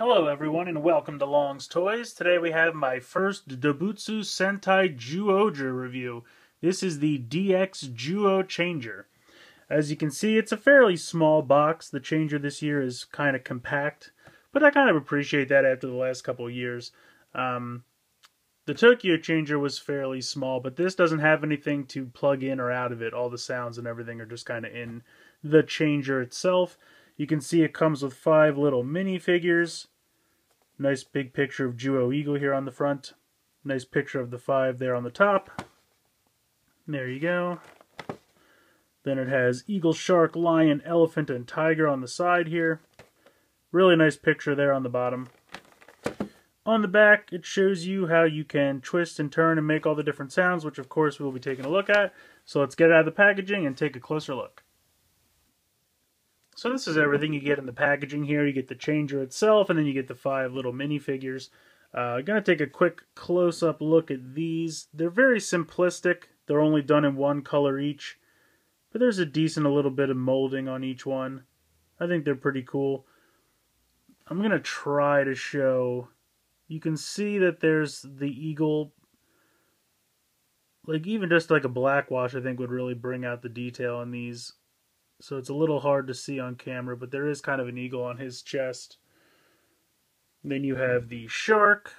Hello everyone and welcome to Long's Toys. Today we have my first Doubutsu Sentai Zyuohger review. This is the DX Zyuoh Changer. As you can see, it's a fairly small box. The changer this year is kind of compact, but I kind of appreciate that after the last couple of years. The Tokyo changer was fairly small, but this doesn't have anything to plug in or out of it. All the sounds and everything are just kind of in the changer itself. You can see it comes with 5 little minifigures. Nice big picture of Zyuoh Eagle here on the front. Nice picture of the 5 there on the top. There you go. Then it has eagle, shark, lion, elephant, and tiger on the side here. Really nice picture there on the bottom. On the back, it shows you how you can twist and turn and make all the different sounds, which of course we'll be taking a look at. So let's get it out of the packaging and take a closer look. So this is everything you get in the packaging here. You get the changer itself, and then you get the 5 little minifigures. I'm going to take a quick close-up look at these. They're very simplistic. They're only done in one color each. But there's a decent little bit of molding on each one. I think they're pretty cool. I'm going to try to show... You can see that there's the eagle. Like even just like a black wash I think would really bring out the detail on these. So it's a little hard to see on camera, but there is kind of an eagle on his chest. Then you have the shark,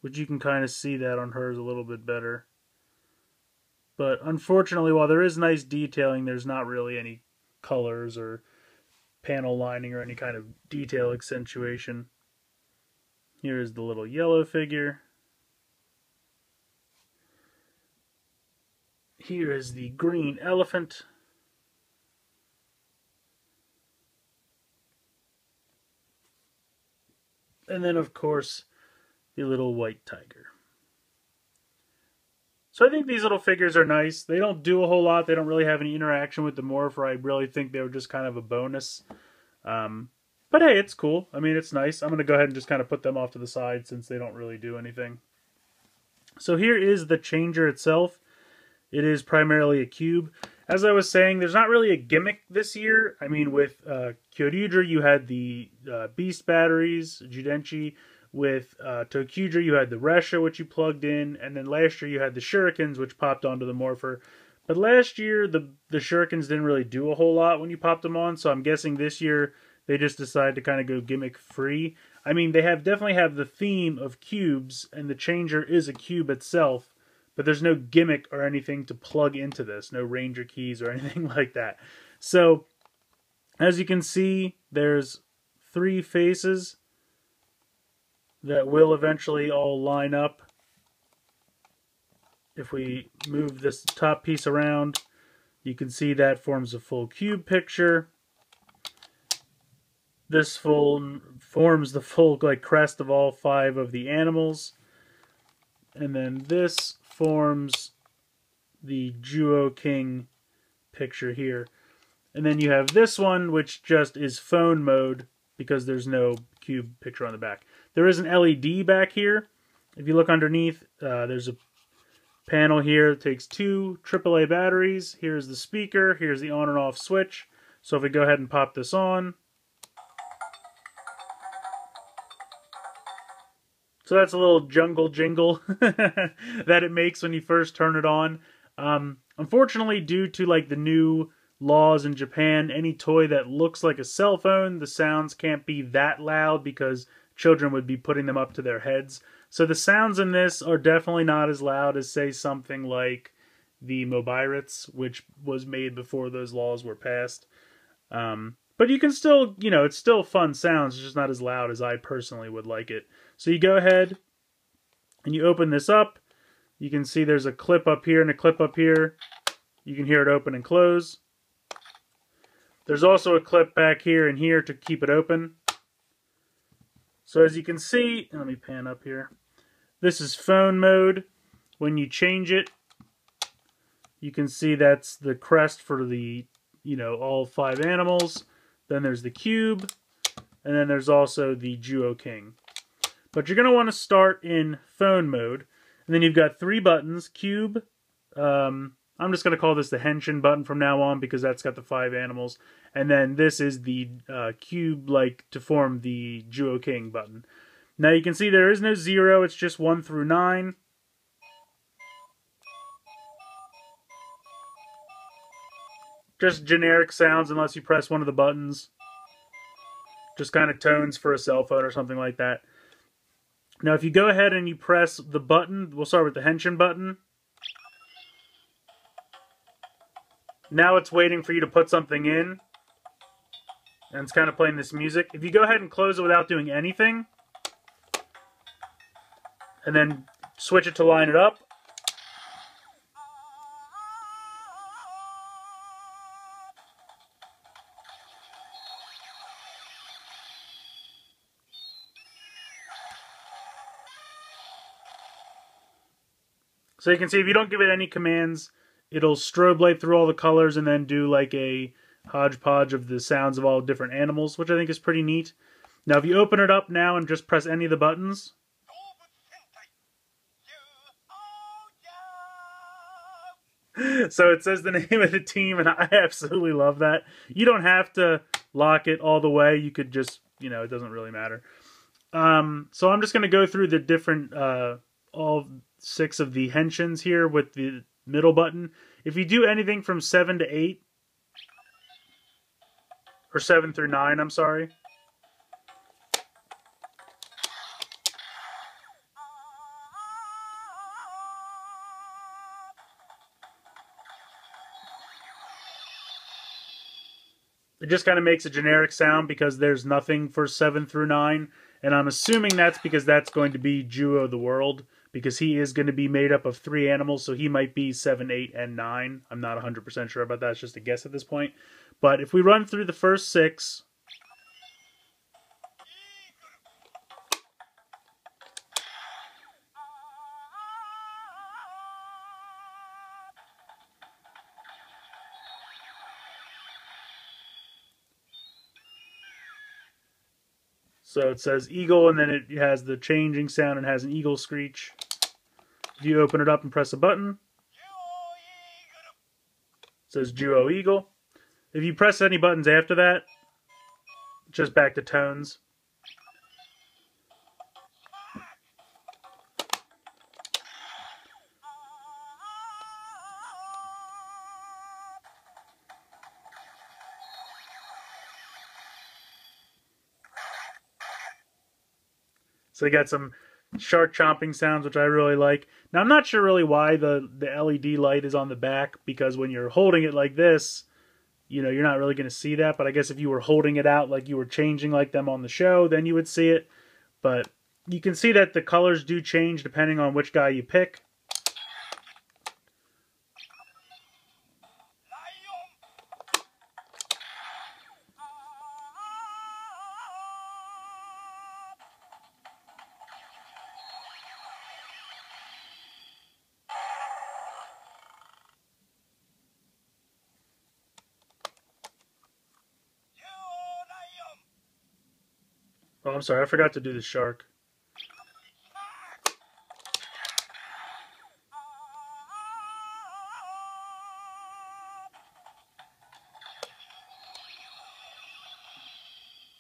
which you can kind of see that on hers a little bit better. But unfortunately, while there is nice detailing, there's not really any colors or panel lining or any kind of detail accentuation. Here is the little yellow figure. Here is the green elephant. And then, of course, the little white tiger. So I think these little figures are nice. They don't do a whole lot. They don't really have any interaction with the morpher. I really think they were just kind of a bonus. But hey, it's cool. I mean, it's nice. I'm going to go ahead and just kind of put them off to the side since they don't really do anything. So here is the changer itself. It is primarily a cube. As I was saying, there's not really a gimmick this year. I mean, with Kyoryuger, you had the Beast batteries, Judenchi. With Tokyuger, you had the Resha, which you plugged in. And then last year, you had the Shurikens, which popped onto the morpher. But last year, the Shurikens didn't really do a whole lot when you popped them on. So I'm guessing this year, they just decided to kind of go gimmick-free. I mean, they definitely have the theme of cubes, and the changer is a cube itself. But there's no gimmick or anything to plug into this. No ranger keys or anything like that. So, as you can see, there's 3 faces that will eventually all line up. If we move this top piece around, you can see that forms a full cube picture. This forms the full crest of all 5 of the animals. And then this forms the Zyuoh King picture here. And then you have this one, which just is phone mode because there's no cube picture on the back. There is an LED back here. If you look underneath, there's a panel here that takes 2 AAA batteries. Here's the speaker. Here's the on and off switch. So if we go ahead and pop this on. So that's a little jungle jingle that it makes when you first turn it on. Unfortunately, due to the new laws in Japan, any toy that looks like a cell phone, the sounds can't be that loud because children would be putting them up to their heads. So the sounds in this are definitely not as loud as, say, something like the Mobiritz, which was made before those laws were passed. But you can still, it's still fun sounds. It's just not as loud as I personally would like it. So you go ahead and you open this up. You can see there's a clip up here and a clip up here. You can hear it open and close. There's also a clip back here and here to keep it open. So as you can see, let me pan up here. This is phone mode. When you change it, you can see that's the crest for the, all 5 animals. Then there's the cube, and then there's also the Zyuoh King. But you're going to want to start in phone mode, and then you've got 3 buttons, cube, I'm just going to call this the Henshin button from now on because that's got the 5 animals. And then this is the cube-like to form the Zyuoh King button. Now you can see there is no 0, it's just 1 through 9. Just generic sounds unless you press one of the buttons. Just kind of tones for a cell phone or something like that. Now if you go ahead and you press the button, we'll start with the Henshin button. Now it's waiting for you to put something in. And it's kind of playing this music. If you go ahead and close it without doing anything, and then switch it to line it up, so you can see if you don't give it any commands, it'll strobe light through all the colors and then do like a hodgepodge of the sounds of all different animals, which I think is pretty neat. Now if you open it up now and just press any of the buttons, so it says the name of the team, and I absolutely love that. You don't have to lock it all the way. You could just, you know, it doesn't really matter. So I'm just going to go through the different, all 6 of the Henshins here with the middle button. If you do anything from 7 to 8, or 7 through 9, I'm sorry. It just kind of makes a generic sound because there's nothing for 7 through 9. And I'm assuming that's because that's going to be Zyuoh the world, because he is going to be made up of 3 animals, so he might be 7, 8, and 9. I'm not 100% sure about that. It's just a guess at this point. But if we run through the first 6... So it says eagle, and then it has the changing sound and has an eagle screech. If you open it up and press a button, it says Zyuoh Eagle. If you press any buttons after that, just back to tones. So you got some shark chomping sounds, which I really like. Now, I'm not sure really why the LED light is on the back, because when you're holding it like this, you know, you're not really going to see that. But I guess if you were holding it out like you were changing like them on the show, then you would see it. But you can see that the colors do change depending on which guy you pick. Oh, I'm sorry, I forgot to do the shark.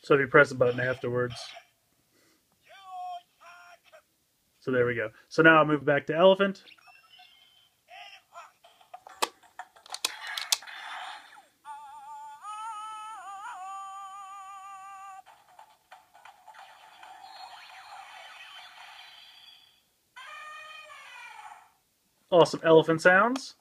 So if you press the button afterwards. So there we go. So now I'll move back to elephant. Awesome elephant sounds.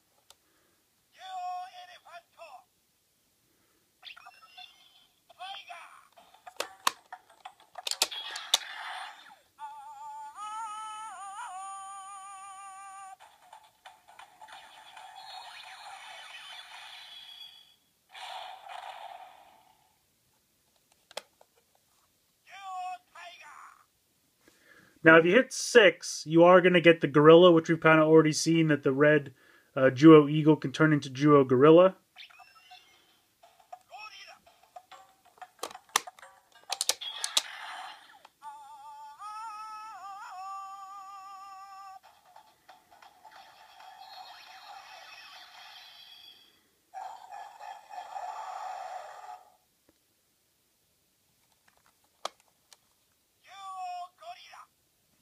Now, if you hit 6, you are going to get the gorilla, which we've kind of already seen that the red Zyuoh Eagle can turn into Zyuoh Gorilla.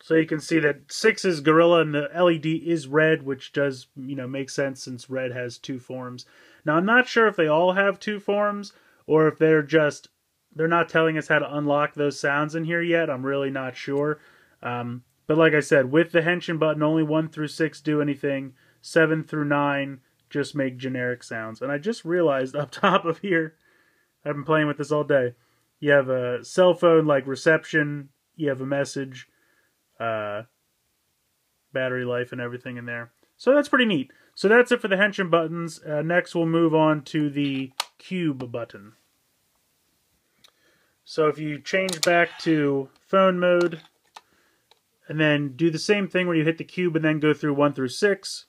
So you can see that 6 is gorilla and the LED is red, which does, make sense since red has 2 forms. Now, I'm not sure if they all have 2 forms or if they're not telling us how to unlock those sounds in here yet. I'm really not sure. But like I said, with the henshin button, only 1 through 6 do anything. 7 through 9 just make generic sounds. And I just realized up top of here, I've been playing with this all day. You have a cell phone like reception, you have a message, battery life and everything in there. So that's pretty neat. So that's it for the henshin buttons. Next we'll move on to the cube button. So if you change back to phone mode, and then do the same thing where you hit the cube and then go through 1 through 6.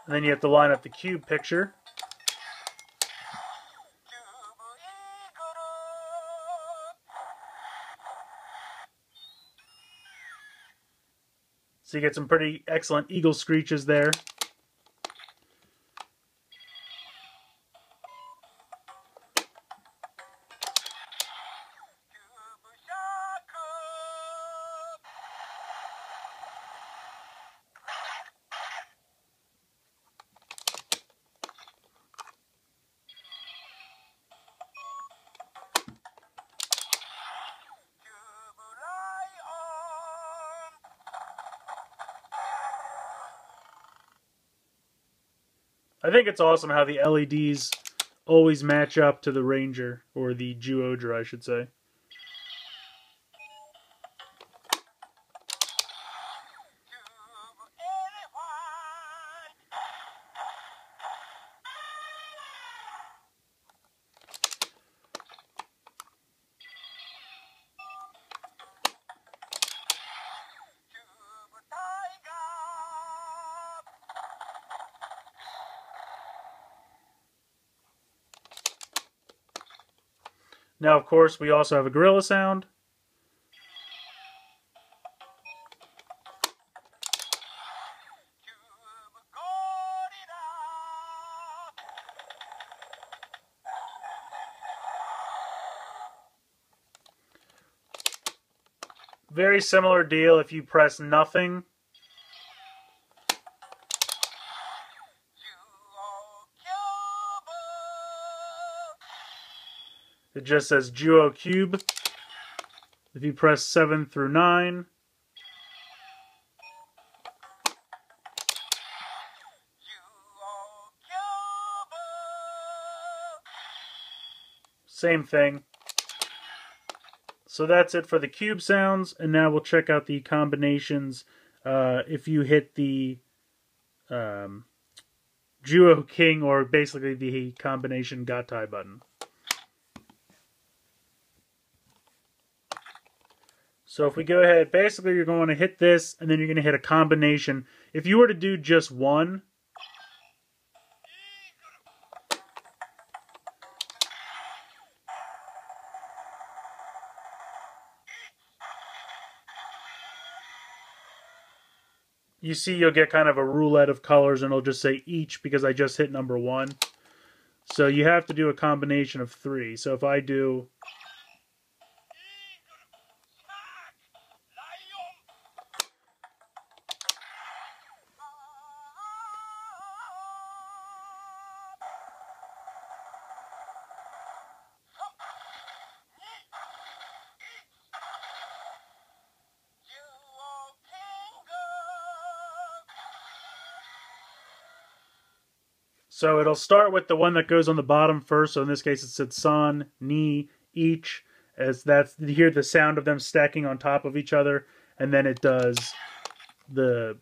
And then you have to line up the cube picture. So you get some pretty excellent eagle screeches there. I think it's awesome how the LEDs always match up to the Ranger, or the Zyuohger, I should say. Now, of course, we also have a gorilla sound. Very similar deal if you press nothing. It just says Zyuoh Cube. If you press 7 through 9. Same thing. So that's it for the cube sounds, and now we'll check out the combinations if you hit the Zyuoh King, or basically the combination Gatai button. So if we go ahead, basically you're going to hit this, and then you're going to hit a combination. If you were to do just one, you see you'll get kind of a roulette of colors, and it'll just say each because I just hit number 1. So you have to do a combination of 3. So if I do... So it'll start with the one that goes on the bottom first. So in this case, it said san, ni, each, as that's, you hear the sound of them stacking on top of each other. And then it does the,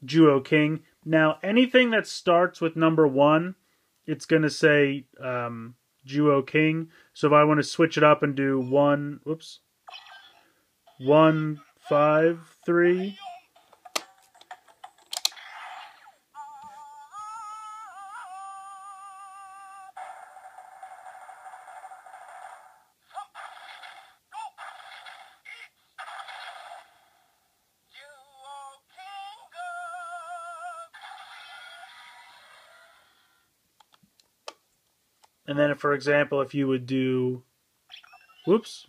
Zyuoh King. Now, anything that starts with number 1, it's going to say Zyuoh King. So if I want to switch it up and do 1, 5, 3... And then, for example, if you would do Whoops.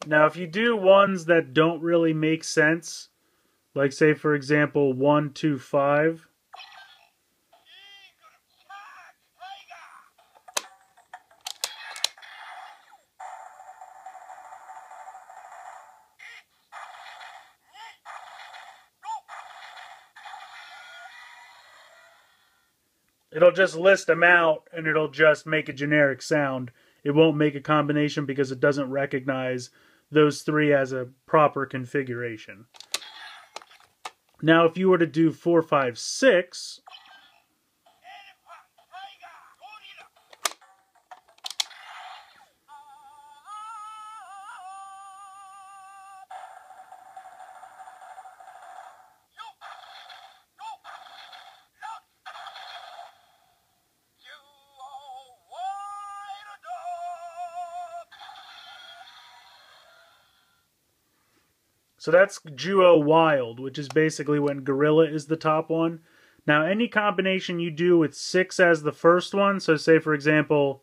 Now, if you do ones that don't really make sense, like say for example 1, 2, 5. It'll just list them out and it'll just make a generic sound. It won't make a combination because it doesn't recognize those three as a proper configuration. Now, if you were to do 4, 5, 6, so that's Zyuoh Wild, which is basically when Gorilla is the top one. Now, any combination you do with 6 as the first one, so say for example,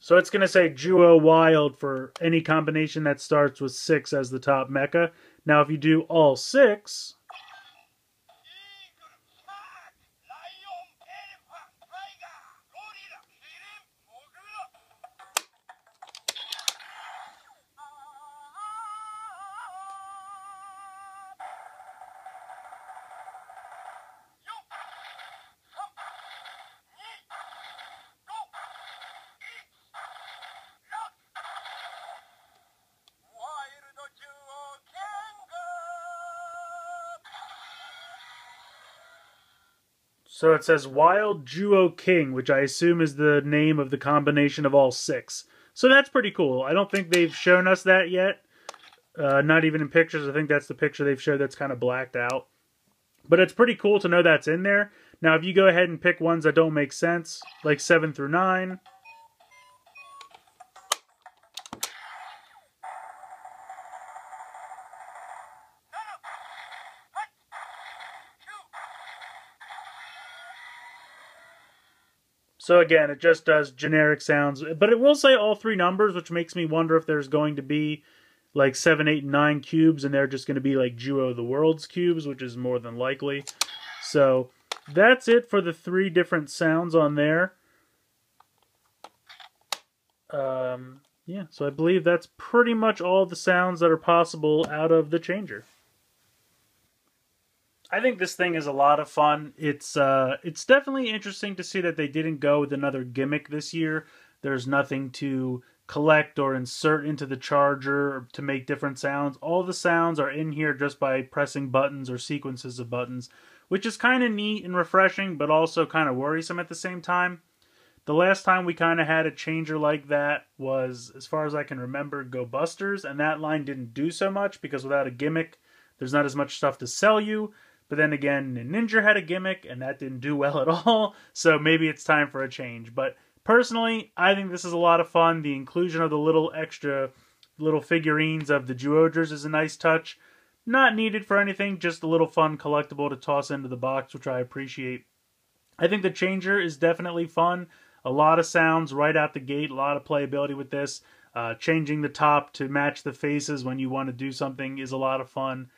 so it's going to say Zyuoh Wild for any combination that starts with 6 as the top mecha. Now, if you do all 6, so it says Wild Zyuoh King, which I assume is the name of the combination of all 6. So that's pretty cool. I don't think they've shown us that yet. Not even in pictures. I think that's the picture they've showed that's kind of blacked out. But it's pretty cool to know that's in there. Now, if you go ahead and pick ones that don't make sense, like 7 through 9... So again, it just does generic sounds, but it will say all 3 numbers, which makes me wonder if there's going to be like 7, 8, and 9 cubes, and they're just going to be like Zyuoh the World's cubes, which is more than likely. So that's it for the 3 different sounds on there. Yeah, so I believe that's pretty much all the sounds that are possible out of the changer. I think this thing is a lot of fun. It's definitely interesting to see that they didn't go with another gimmick this year. There's nothing to collect or insert into the charger to make different sounds. All the sounds are in here just by pressing buttons or sequences of buttons, which is kind of neat and refreshing, but also kind of worrisome at the same time. The last time we kind of had a changer like that was, as far as I can remember, Go Busters, and that line didn't do so much because without a gimmick, there's not as much stuff to sell you. But then again, Ninja had a gimmick, and that didn't do well at all, so maybe it's time for a change. But personally, I think this is a lot of fun. The inclusion of the little extra little figurines of the Zyuohgers is a nice touch. Not needed for anything, just a little fun collectible to toss into the box, which I appreciate. I think the changer is definitely fun. A lot of sounds right out the gate, a lot of playability with this. Changing the top to match the faces when you want to do something is a lot of fun.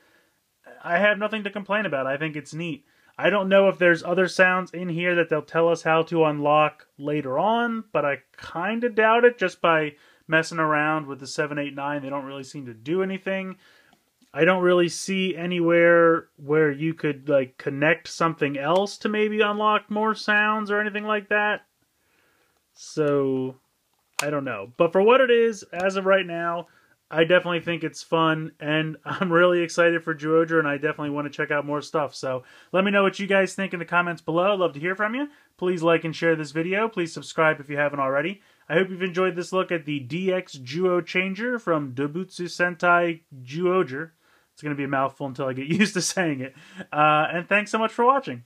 I have nothing to complain about. I think it's neat. I don't know if there's other sounds in here that they'll tell us how to unlock later on, but I kind of doubt it just by messing around with the 7, 8, 9. They don't really seem to do anything. I don't really see anywhere where you could like connect something else to maybe unlock more sounds or anything like that. So, I don't know. But for what it is, as of right now, I definitely think it's fun, and I'm really excited for Zyuohger, and I definitely want to check out more stuff. So let me know what you guys think in the comments below. I'd love to hear from you. Please like and share this video. Please subscribe if you haven't already. I hope you've enjoyed this look at the DX Zyuoh Changer from Doubutsu Sentai Zyuohger. It's going to be a mouthful until I get used to saying it. And thanks so much for watching.